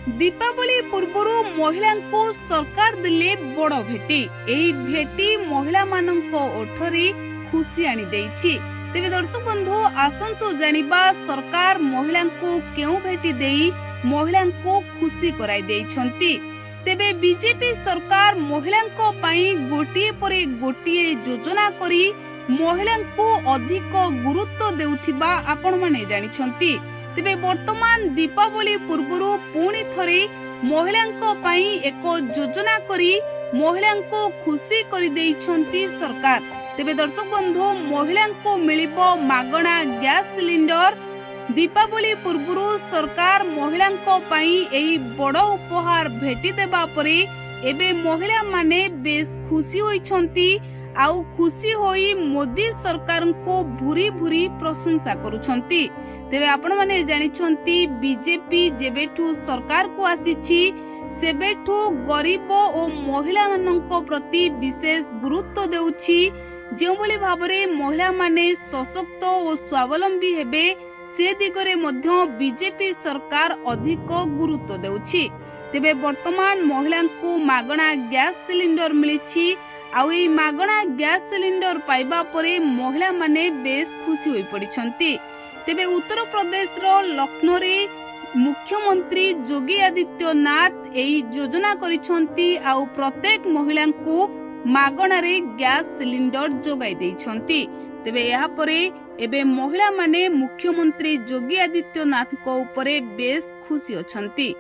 दीपावली पूर्व महिला को सरकार दिले बड़ भेटी। एही भेटी महिला मानक ओठरी खुशी आनी देइछि। तेबे दर्शक बंधु आसंतु जानिबा सरकार महिला को केउ भेटी देई महिला को खुशी कराई देइछंती। तेबे बीजेपी सरकार महिला को पई गोटिए परे गोटिए योजना करी महिला को अधिक गुरुत्व देउथिबा आपण माने जानिछंती। तेबे वर्तमान दीपावली पूर्व पुणी थरे महिला पई एक योजना करी महिला को खुशी करी देइछंती सरकार। तेबे दर्शक बंधु महिला को मिलिबो मागणा गैस सिलिंडर। दीपावली पूर्व सरकार महिला पई एही बड़ उपहार भेटी देबा परे एबे महिला माने बेस खुशी होइछंती। आउ खुशी होई मोदी सरकार को भूरी भूरी प्रशंसा करुछंती। तेबे आपण माने जानिछंती बीजेपी जेबेठू सरकार को आसीछि सेबेठू गरीब और महिला मानक प्रति विशेष गुरुत्व देउछि। जेउ भली भाबरे महिला माने सशक्त और स्वावलंबी हेबे से दिगरे मध्य बीजेपी सरकार अधिक गुरुत्व देउछि। तेबे वर्तमान महिला को मागणा गैस सिलिंडर मिलिछि। आउ ई मागणा गैस सिलिंडर पाइबा परे महिला माने बेस खुशी होई पड़िछंती। तेबे उत्तर प्रदेश रो लखनऊ रे मुख्यमंत्री योगी आदित्यनाथ एही योजना करिछंती। आउ प्रत्येक महिला को मागणा रे गैस सिलिंडर जोगाई देइछंती। तेबे यहा परे एबे महिला माने मुख्यमंत्री योगी आदित्यनाथ को ऊपरे बेस खुशी अछंती।